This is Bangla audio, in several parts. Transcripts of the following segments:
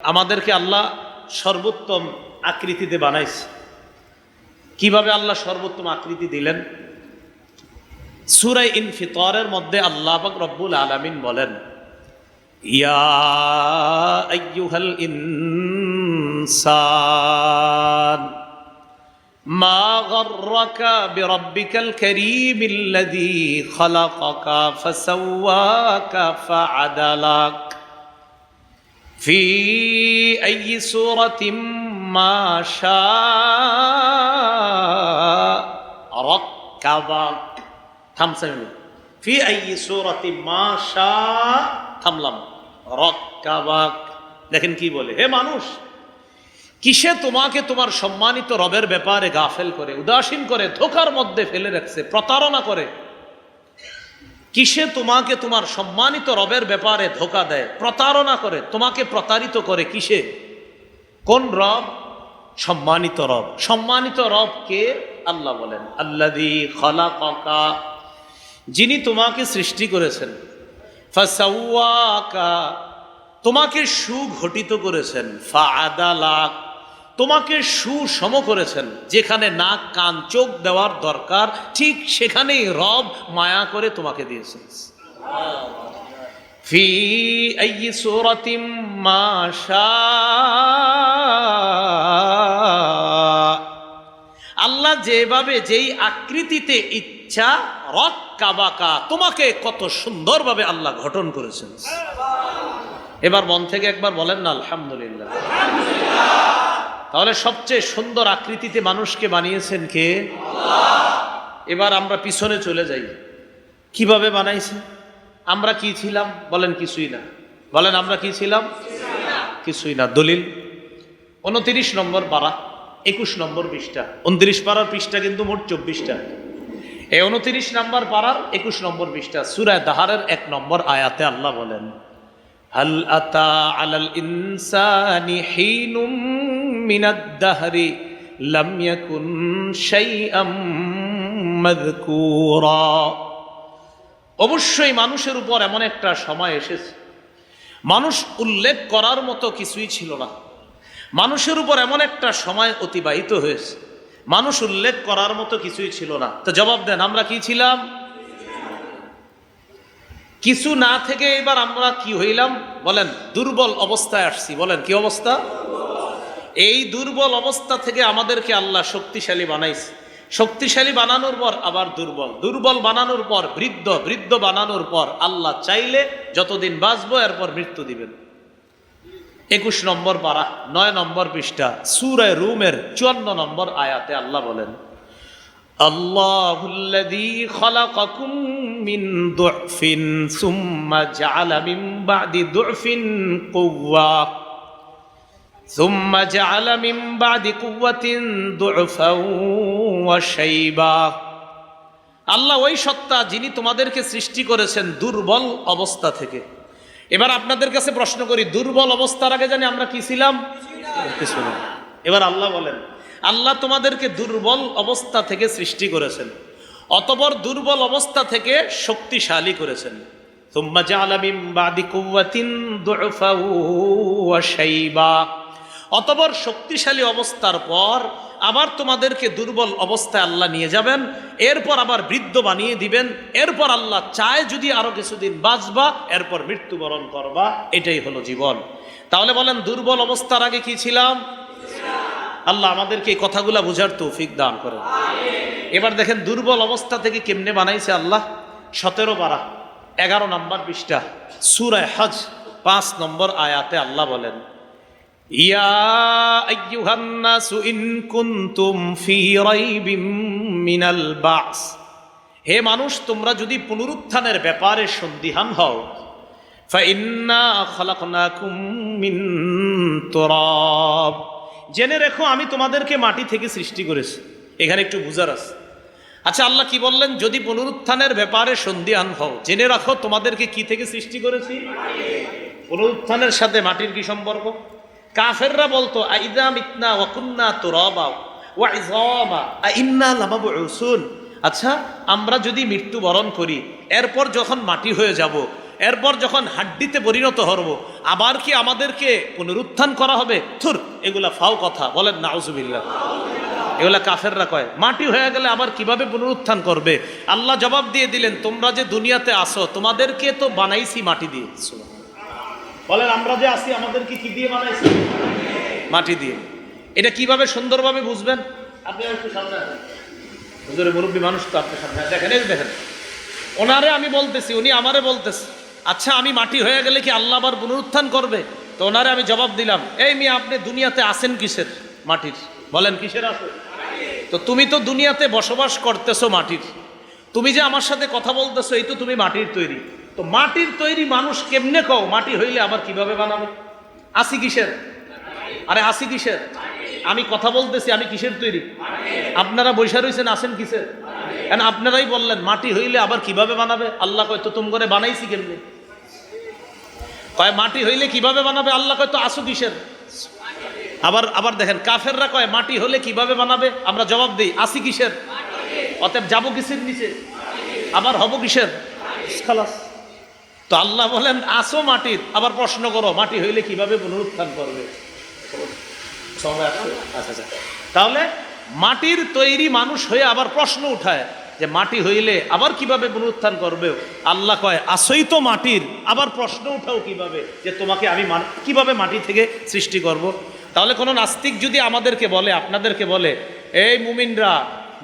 আমাদেরকে আল্লাহ সর্বোত্তম আকৃতিতে বানাইছে। কিভাবে আল্লাহ সর্বোত্তম আকৃতি দিলেন? সূরা ইনফিতারের মধ্যে আল্লাহ পাক রব্বুল আলামিন বলেন, ইয়া আইয়ুহাল ইনসান মা গররাকা বিরব্বিকাল কারীমিল্লাযী খালাকাকা ফাসাওয়াকা ফাআদালাক ফি আইয়ি সূরাতিম মা শাআ রাক্কাবাক। থামছেন? ফি আইয়ি সূরাতিম মা শাআ, থামলাম, রাক্কাবাক। দেখেন কি বলে, হে মানুষ, কিসে তোমাকে তোমার সম্মানিত রবের ব্যাপারে গাফেল করে, উদাসীন করে, ধোঁকার মধ্যে ফেলে রাখছে, প্রতারণা করে? কিসে তোমাকে তোমার সম্মানিত রবের ব্যাপারে ধোঁকা দেয়, প্রতারণা করে, তোমাকে প্রতারিত করে? কিসে? কোন রব? সম্মানিত রব। সম্মানিত রব কে? আল্লাহ বলেন, আল্লাযী খালাকাকা, যিনি তোমাকে সৃষ্টি করেছেন, ফাসাওয়াকা, তোমাকে সুগঠিত করেছেন, ফাআদালাক, তোমাকে সুষম করেছেন। যেখানে নাক কান চোখ দেওয়ার দরকার ঠিক সেখানেই রব মায়া করে তোমাকে দিয়েছেন। ফি আইয়ি সূরাতিম মা শাআ, আল্লাহ যেভাবে যেই আকৃতিতে ইচ্ছা, রাক্কাবাকা, তোমাকে কত সুন্দরভাবে আল্লাহ গঠন করেছেন। এবার মন থেকে একবার বলেন না আলহামদুলিল্লাহ। তাহলে সবচেয়ে সুন্দর আকৃতিতে মানুষকে বানিয়েছেন কে? এবার আমরা পিছনে চলে যাই, কিভাবে বানাইছে? আমরা কি ছিলাম? বলেন কিছুই না। বলেন আমরা কি ছিলাম? কিছুই না। দলিল 29 নম্বর পারা 21 নম্বর পৃষ্ঠা। 29 পারার পৃষ্ঠা কিন্তু মোট 24টা। এই 29 নম্বর পারার 21 নম্বর পৃষ্ঠা, সূরা দাহারের 1 নম্বর আয়াতে আল্লাহ বলেন, হাল আতা আলাল ইনসানি হিনুম মিনাদ দাহরি লাম ইয়াকুন শাইআম মাযকুরা। অবশ্যই মানুষের উপর এমন একটা সময় এসেছে, মানুষ উল্লেখ করার মতো কিছুই ছিল না। মানুষের উপর এমন একটা সময় অতিবাহিত হয়েছে, মানুষ উল্লেখ করার মতো কিছুই ছিল না। তো জবাব দেন, আমরা কি ছিলাম? কিছু না থেকে এবার আমরা কি হইলাম? বলেন, দুর্বল অবস্থায় আসছি। বলেন কি অবস্থা? এই দুর্বল অবস্থা থেকে আমাদেরকে আল্লাহ শক্তিশালী বানাইছে। শক্তিশালী বানানোর পর আবার দুর্বল, দুর্বল বানানোর পর বৃদ্ধ, বৃদ্ধ বানানোর পর আল্লাহ চাইলে যতদিন বাঁচবো এরপর মৃত্যু দিবেন। 21 নম্বর পারা 9 নম্বর পৃষ্ঠা, সূরা রুমের 54 নম্বর আয়াতে আল্লাহ বলেন, আল্লাহুল্লাযী খালাকাকুম মিন দুফিন সুম্মা জাআলা মিন বা'দি দুফিন কুওয়া সুম্মা জাআলা মিন বা'দি কুওয়াতিন দুফাও ওয়া শাইবা। আল্লাহ ওই সত্তা যিনি তোমাদেরকে সৃষ্টি করেছেন দুর্বল অবস্থা থেকে। এবার আপনাদের কাছে প্রশ্ন করি, দুর্বল অবস্থার আগে জানি আমরা কি ছিলাম? কিছু না। এবার আল্লাহ বলেন, আল্লাহ তোমাদেরকে দুর্বল অবস্থা থেকে সৃষ্টি করেছেন, অতঃপর দুর্বল অবস্থা থেকে শক্তিশালী করেছেন। সুম্মা জাআলা মিন বা'দি কুওয়াতিন দুফাও ওয়া শাইবা, অতঃপর শক্তিশালী অবস্থার পর আবার তোমাদেরকে দুর্বল অবস্থায় আল্লাহ নিয়ে যাবেন, এরপর আবার বৃদ্ধ বানিয়ে দিবেন। এরপর আল্লাহ চায় যদি আরো কিছুদিন বাঁচবা, এরপর মৃত্যুবরণ করবা। এটাই হলো জীবন। তাহলে বলেন, দুর্বল অবস্থার আগে কি ছিলাম? আল্লাহ আমাদেরকে এই কথাগুলা বুঝার তৌফিক দান করেন। এবার দেখেন দুর্বল অবস্থা থেকে কেমনে বানাইছে আল্লাহ। 17 পারা 11 নম্বর পৃষ্ঠা, সূরা হজ 5 নম্বর আয়াতে আল্লাহ বলেন, ইয়া আইয়ুহান নাসু ইন কুনতুম ফি রাইবিম মিনাল বাস, হে মানুষ, তোমরা যদি পুনরুত্থানের ব্যাপারে সন্দিহান হও, ফাইন্না খালাকনাকুম মিন তুরাব, জেনে রেখো আমি তোমাদেরকে মাটি থেকে সৃষ্টি করেছি। এখানে একটু বুঝার আছে। আচ্ছা, আল্লাহ কি বললেন? যদি পুনরুত্থানের ব্যাপারে সন্দিহান হও, জেনে রাখো তোমাদেরকে কি থেকে সৃষ্টি করেছি? পুনরুত্থানের সাথে মাটির কি সম্পর্ক? কাফেররা বলতো, আইযা মিতনা ওয়া কুন্না তুরাবা ওয়া ইযামা আইন্না লামাবউসুন, আচ্ছা আমরা যদি মৃত্যুবরণ করি, এরপর যখন মাটি হয়ে যাব, এরপর যখন হাড্ডিতে পরিণত হব আবার কি আমাদেরকে পুনরুত্থান করা হবে? থুর, এগুলা ফাও কথা, বলেন নাউজুবিল্লাহ। এগুলা কাফেররা কয় মাটি হয়ে গেলে আবার কিভাবে পুনরুত্থান করবে? আল্লাহ জবাব দিয়ে দিলেন, তোমরা যে দুনিয়াতে আসো তোমাদেরকে তো বানাইছি মাটি দিয়ে। বলেন আমরা যে আসি আমাদেরকে কি দিয়ে বানাইছি? মাটি দিয়ে। এটা কিভাবে সুন্দরভাবে বুঝবেন? আপনি একটু সামনে আসেন, হুজুরে মুরব্বী মানুষ তো, আপনি সামনে দেখেন, এই দেখেন ওনারে আমি বলতেছি, উনি আমারে বলতেছে আচ্ছা আমি মাটি হয়ে গেলে কি আল্লাহ আবার পুনরুত্থান করবে? তো ওনারে আমি জবাব দিলাম, এই মিয়া আপনি দুনিয়াতে আসেন কিসের? মাটির। বলেন কিসের আসেন? তো তুমি তো দুনিয়াতে বসবাস করতেছো মাটির, তুমি যে আমার সাথে কথা বলতেছো এই তো তুমি মাটির তৈরি। তো মাটির তৈরি মানুষ কেমনে কও মাটি হইলে আবার কিভাবে বানাবে? আসি কিসের? আরে আসি কিসের? আমি কথা বলতেছি, আমি কিসের তৈরি? আপনারা বৈশা রয়েছেন আসেন কিসের? কেন আপনারাই বললেন মাটি হইলে আবার কিভাবে বানাবে? আল্লাহ কয় তো তুমি করে বানাইছি কেমনে? কয় মাটি হইলে কিভাবে বানাবে? আল্লাহ কয় তো আসু কিসের? আবার দেখেন কাফেররা কয় মাটি হলে কিভাবে বানাবে? আমরা জবাব দিই আসি কিসের? অতএব যাবো কিসের নিচে? আবার হব কিসের? খালাস। তো আল্লাহ বলেন আসো মাটির, আবার প্রশ্ন করো মাটি হইলে কিভাবে পুনরুত্থান করবে? আচ্ছা, তাহলে মাটির তৈরি মানুষ হয়ে আবার প্রশ্ন উঠায় যে মাটি হইলে আবার কিভাবে পুনরুত্থান করবে? আল্লাহ কয় আসই তো মাটির, আবার প্রশ্ন উঠাও কিভাবে যে তোমাকে আমি কিভাবে মাটি থেকে সৃষ্টি করব? তাহলে কোনো নাস্তিক যদি আমাদেরকে বলে, আপনাদেরকে বলে এই মুমিনরা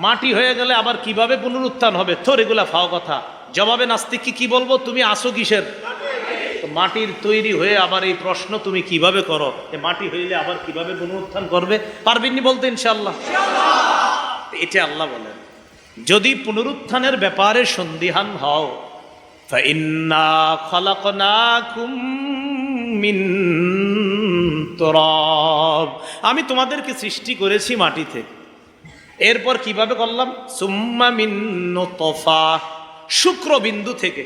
মাটি হয়ে গেলে আবার কিভাবে পুনরুত্থান হবে, তো এগুলা ফাও কথা। জবাবে নাস্তিককে কি বলবো? তুমি আসো কিসের? মাটির তৈরি হয়ে আবার এই প্রশ্ন তুমি কিভাবে করো যে মাটি হইলে আবার কিভাবে পুনরুত্থান করবে? পারবেননি বলতে ইনশাআল্লাহ? এটা আল্লাহ বলেন যদি পুনরুত্থানের ব্যাপারে সন্দিহান হও, ফাইন্না খালাকনাকুম মিন তুরাব, আমি তোমাদেরকে সৃষ্টি করেছি মাটি থেকে। এরপর কিভাবে করলাম? সুম্মা মিন নুতফা, শুক্রবিন্দু থেকে।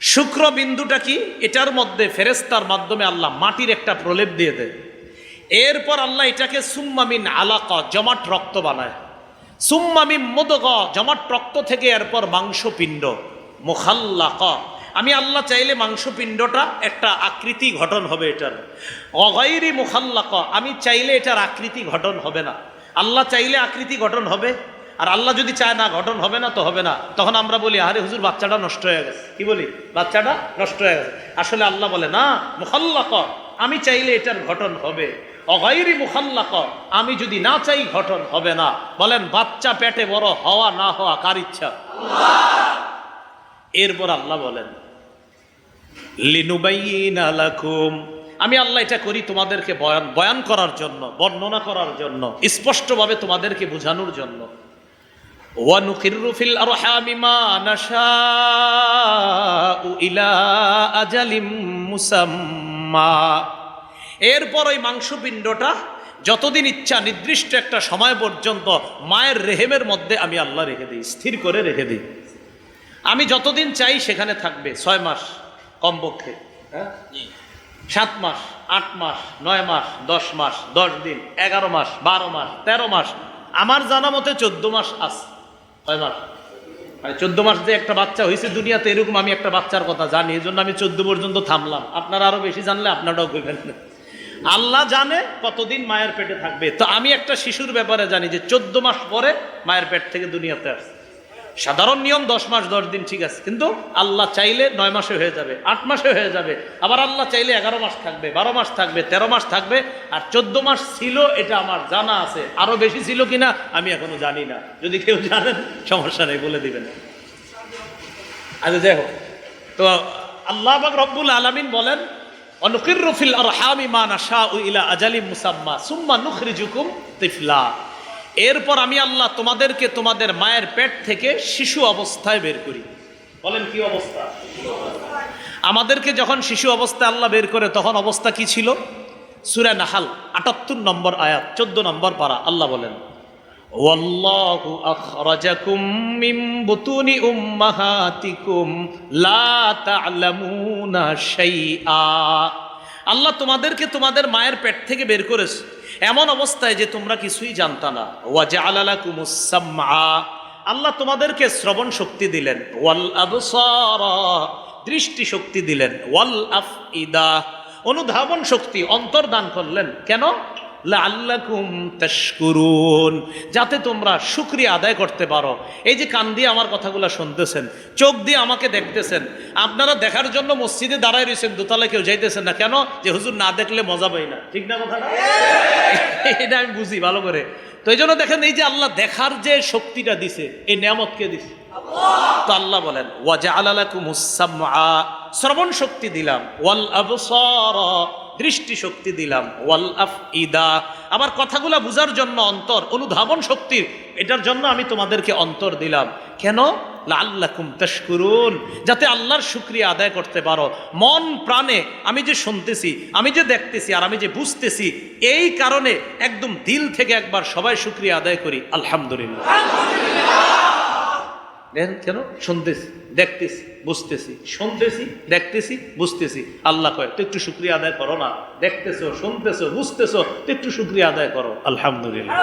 শুক্রবিন্দুটা কি? এটার মধ্যে ফেরেশতার মাধ্যমে আল্লাহ মাটির একটা প্রলেপ দিয়ে দেয়। এরপর আল্লাহ এটাকে সুম্মা মিন আলাকা, জমাট রক্ত বানায়। সুম্মা মিন মুদগা, জমাট রক্ত থেকে এরপর মাংসপিণ্ড মুখাল্লাকা। আমি আল্লাহ চাইলে মাংসপিণ্ডটা একটা আকৃতি গঠন হবে এটার। অগাইরি মুখাল্লাকা, আমি চাইলে এটার আকৃতি গঠন হবে না। আল্লাহ চাইলে আকৃতি গঠন হবে, আর আল্লাহ যদি চায় না গঠন হবে না তো হবে না। তখন আমরা বলি আরে হুজুর বাচ্চাটা নষ্ট হয়ে গেছে। কি বলি? বাচ্চাটা নষ্ট হয়ে গেছে। আসলে আল্লাহ বলে না, মুখাল্লাকা, আমি চাইলে এটার গঠন হবে। অগাইরি মুখাল্লাকা, আমি যদি না চাই গঠন হবে না। বলেন বাচ্চা পেটে বড় হওয়া না হওয়া কার ইচ্ছা? এরপর আল্লাহ বলেন লিনুবাইয়িনা লাকুম, আমি আল্লাহ এটা করি তোমাদেরকে বয়ান করার জন্য, বর্ণনা করার জন্য, স্পষ্টভাবে তোমাদেরকে বোঝানোর জন্য। ওয়ানুকিররু ফিল আরহামি মা নাশাউ ইলা আজালিম মুসাম্মা। এরপর ওই মাংসপিণ্ডটা যতদিন ইচ্ছা নির্দিষ্ট একটা সময় পর্যন্ত মায়ের রেহেমের মধ্যে আমি আল্লাহ রেখে দিই, স্থির করে রেখে দিই। আমি যতদিন চাই সেখানে থাকবে। 6 মাস কমপক্ষে, 7 মাস, 8 মাস, 9 মাস, 10 মাস, 10 দিন, 11 মাস, 12 মাস, 13 মাস, আমার জানা মতে 14 মাস আছে। 6 মাস মানে 14 মাস যে একটা বাচ্চা হয়েছে দুনিয়াতে, এরকম আমি একটা বাচ্চার কথা জানি, এই জন্য আমি 14 পর্যন্ত থামলাম। আপনারা আরো বেশি জানলে আপনারাও কইবেন। আল্লাহ জানে কতদিন মায়ের পেটে থাকবে। তো আমি একটা শিশুর ব্যাপারে জানি যে 14 মাস পরে মায়ের পেট থেকে দুনিয়াতে আসছে। সাধারণ নিয়ম 10 মাস 10 দিন, ঠিক আছে, কিন্তু আল্লাহ চাইলে 9 মাসে হয়ে যাবে, 8 মাসে হয়ে যাবে। আবার আল্লাহ চাইলে 11 মাস থাকবে, 12 মাস থাকবে, 13 মাস থাকবে। আর 14 মাস ছিল এটা আমার জানা আছে, আরো বেশি ছিল কিনা আমি এখনো জানি না। যদি কেউ জানেন সমস্যা নেই, বলে দিবেন। আচ্ছা যাই হোক, তো আল্লাহ পাক রব্বুল আলামিন বলেন অনুকিররু ফিল আরহামি মা নাশাউ ইলা আজালিম মুসাম্মা সুম্মা নুখরিজুকুম তিফলা। এরপর আমি আল্লাহ তোমাদেরকে তোমাদের মায়ের পেট থেকে শিশু অবস্থায় বের করি। বলেন কি অবস্থা? আমাদেরকে যখন শিশু অবস্থায় আল্লাহ বের করে তখন অবস্থা কি ছিল? সূরা নাহাল ৭৮ নম্বর আয়াত, 14 নম্বর পারা, আল্লাহ বলেন ওয়াল্লাহু আখরাজাকুম মিন বুতুনি উম্মাহাতিকুম লা তা'লামুনা শাইআ। আল্লাহ তোমাদেরকে তোমাদের মায়ের পেট থেকে বের করেছে এমন অবস্থায় যে তোমরা কিছুই জানতা না। ওয়া জাআলা লাকুমুস সামআ, আল্লাহ তোমাদেরকে শ্রবণ শক্তি দিলেন। ওয়াল আবসারা, দৃষ্টি শক্তি দিলেন, ওয়াল আফইদা অনুধাবন শক্তি, অন্তর দান করলেন। কেন? লাআল্লাকুম তাশকুরুন, যাতে তোমরা শুকরিয়া আদায় করতে পারো। এই যে কান দিয়ে আমার কথাগুলো শুনতেছেন, চোখ দিয়ে আমাকে দেখতেছেন, আপনারা দেখার জন্য মসজিদে দাঁড়ায় রয়েছেন, দোতলায় কেউ যাইতেছেন না। কেন? যে হুজুর না দেখলে মজা পাই না। ঠিক না কথাটা? এটা আমি বুঝি ভালো করে। তো এই জন্য দেখেন, এই যে আল্লাহ দেখার যে শক্তিটা দিছে, এই নিয়ামত কে দিছে? তো আল্লাহ বলেন ওয়াজআলা লাকুমুস সামআ, শ্রবণ শক্তি দিলাম, ওয়াল আবসারা দৃষ্টি শক্তি দিলাম, ওয়াল আফইদা আবার কথাগুলা বুঝার জন্য অন্তর, অনুধাবন শক্তির এটার জন্য আমি তোমাদেরকে অন্তর দিলাম। কেন? লাআল্লাকুম তাশকুরুন, যাতে আল্লাহর শুকরিয়া আদায় করতে পারো। মন প্রাণে আমি যে শুনতেছি, আমি যে দেখতেছি, আর আমি যে বুঝতেছি, এই কারণে একদম দিল থেকে একবার সবাই শুকরিয়া আদায় করি, আলহামদুলিল্লাহ। কেন? শুনতেছি, দেখতেছি, বুঝতেছি, শুনতেছি, দেখতেছি, বুঝতেছি। আল্লাহ কয় তো একটু শুকরিয়া আদায় করো না, দেখতেছো, শুনতেছো, বুঝতেছো, তো একটু শুকরিয়া আদায় করো, আলহামদুলিল্লাহ।